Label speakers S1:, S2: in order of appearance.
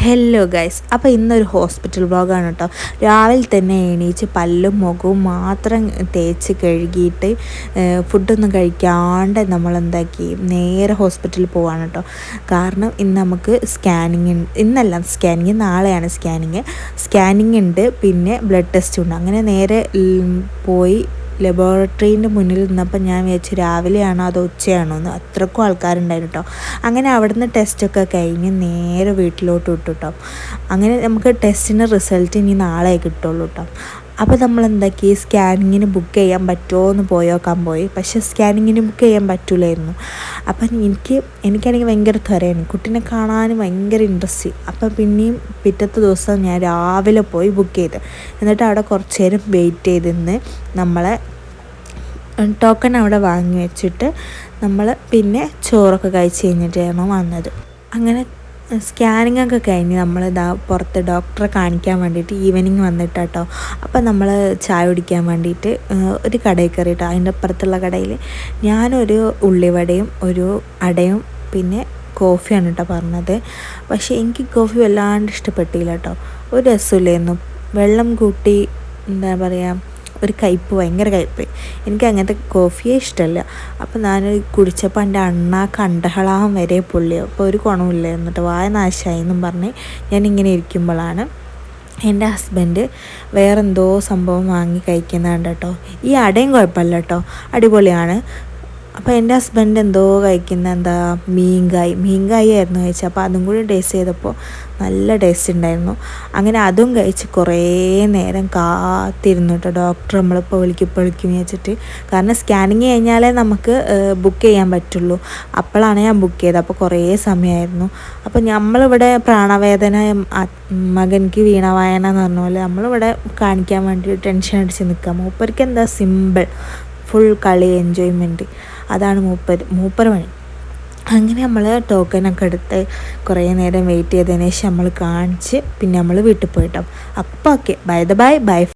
S1: Hello guys, അപ്പോൾ ഇന്നൊരു hospital വ്ളോഗാണ് കേട്ടോ. രാവിലെ തന്നെ എണീച്ച് പല്ലും മുഖവും മാത്രം തേച്ച് കഴുകിയിട്ട് ഫുഡൊന്നും കഴിക്കാണ്ട് നമ്മളെന്താക്കി നേരെ ഹോസ്പിറ്റലിൽ പോവാണ് കേട്ടോ. കാരണം ഇന്ന് നമുക്ക് നാളെയാണ് സ്കാനിങ് ഉണ്ട്, പിന്നെ ബ്ലഡ് ടെസ്റ്റ് ഉണ്ട്. അങ്ങനെ നേരെ പോയി ലബോറട്ടറീൻ്റെ മുന്നിൽ നിന്നപ്പോൾ ഞാൻ വിചാരിച്ചു രാവിലെയാണോ അതോ ഉച്ചയാണോ എന്ന്. അത്രക്കും ആൾക്കാരുണ്ടായിരുന്നു കേട്ടോ. അങ്ങനെ അവിടുന്ന് ടെസ്റ്റൊക്കെ കഴിഞ്ഞ് നേരെ വീട്ടിലോട്ട് വിട്ടു കേട്ടോ. അങ്ങനെ നമുക്ക് ടെസ്റ്റിൻ്റെ റിസൾട്ട് ഇനി നാളെ കിട്ടുള്ളൂ കേട്ടോ. അപ്പോൾ നമ്മൾ എന്താക്കി, സ്കാനിങ്ങിന് ബുക്ക് ചെയ്യാൻ പറ്റുമോ എന്ന് പോയി. പക്ഷേ സ്കാനിങ്ങിന് ബുക്ക് ചെയ്യാൻ പറ്റില്ലായിരുന്നു. അപ്പം എനിക്കാണെങ്കിൽ ഭയങ്കര ത്വരയാണ്, കുട്ടീനെ കാണാനും ഭയങ്കര ഇൻട്രസ്റ്റ്. അപ്പം പിന്നെയും പിറ്റത്തെ ദിവസം ഞാൻ രാവിലെ പോയി ബുക്ക് ചെയ്ത്, എന്നിട്ട് അവിടെ കുറച്ച് നേരം വെയിറ്റ് ചെയ്തിരുന്ന് നമ്മളെ ടോക്കൺ അവിടെ വാങ്ങി വെച്ചിട്ട് നമ്മൾ പിന്നെ ചോറൊക്കെ കഴിച്ച് കഴിഞ്ഞിട്ടാണ് വന്നത്. അങ്ങനെ സ്കാനിങ് ഒക്കെ കഴിഞ്ഞ് നമ്മൾ പുറത്ത് ഡോക്ടറെ കാണിക്കാൻ വേണ്ടിയിട്ട് ഈവനിങ് വന്നിട്ടാട്ടോ. അപ്പം നമ്മൾ ചായ കുടിക്കാൻ വേണ്ടിയിട്ട് ഒരു കടയിൽ കയറിയിട്ടോ. അതിൻ്റെ അപ്പുറത്തുള്ള കടയിൽ ഞാനൊരു ഉള്ളിവടയും ഒരു അടയും പിന്നെ കോഫിയാണ് കേട്ടോ പറഞ്ഞത്. പക്ഷേ എനിക്ക് കോഫി വല്ലാണ്ട് ഇഷ്ടപ്പെട്ടില്ല കേട്ടോ. ഒരു രസമില്ലായിരുന്നു. വെള്ളം കൂട്ടി എന്താ പറയുക, ഒരു കയ്പ്പ്, ഭയങ്കര കയ്പ്പ്. എനിക്ക് അങ്ങനത്തെ കോഫിയെ ഇഷ്ടമല്ല. അപ്പോൾ ഞാൻ കുടിച്ചപ്പോൾ എൻ്റെ കണ്ടഹളാൻ വരെ പൊള്ളിയോ. അപ്പോൾ ഒരു ഗുണമില്ല. എന്നിട്ട് വായ നാശമായി എന്നും പറഞ്ഞ് ഞാനിങ്ങനെ ഇരിക്കുമ്പോഴാണ് എൻ്റെ ഹസ്ബൻഡ് വേറെന്തോ സംഭവം വാങ്ങി കഴിക്കുന്നുണ്ട് കേട്ടോ. ഈ അടയും കുഴപ്പമില്ല കേട്ടോ, അടിപൊളിയാണ്. അപ്പോൾ എൻ്റെ ഹസ്ബൻഡ് എന്തോ കഴിക്കുന്ന മീൻകായി ആയിരുന്നു കഴിച്ചത്. അപ്പോൾ അതും കൂടി ടേസ്റ്റ് ചെയ്തപ്പോൾ നല്ല ടേസ്റ്റ് ഉണ്ടായിരുന്നു. അങ്ങനെ അതും കഴിച്ച് കുറേ നേരം കാത്തിരുന്നു കേട്ടോ. ഡോക്ടർ നമ്മളിപ്പോൾ വിളിക്കും വെച്ചിട്ട്. കാരണം സ്കാനിങ് കഴിഞ്ഞാലേ നമുക്ക് ബുക്ക് ചെയ്യാൻ പറ്റുള്ളൂ. അപ്പോഴാണ് ഞാൻ ബുക്ക് ചെയ്തത്. അപ്പോൾ കുറേ സമയമായിരുന്നു. അപ്പോൾ നമ്മളിവിടെ പ്രാണവേദന, മകനിക്ക് വീണവായന എന്ന് പറഞ്ഞ പോലെ നമ്മളിവിടെ കാണിക്കാൻ വേണ്ടി ടെൻഷൻ അടിച്ച് നിൽക്കാം. മൂപ്പർക്ക് എന്താ സിമ്പിൾ, ഫുൾ കളി, എൻജോയ്മെൻറ്റ്, അതാണ് മൂപ്പർ പണി. അങ്ങനെ നമ്മൾ ടോക്കനൊക്കെ എടുത്ത് കുറേ നേരം വെയിറ്റ് ചെയ്തതിന് ശേഷം നമ്മൾ കാണിച്ച് പിന്നെ നമ്മൾ വീട്ടിൽ പോയിട്ടോ. അപ്പോൾ ഓക്കെ, ബൈ.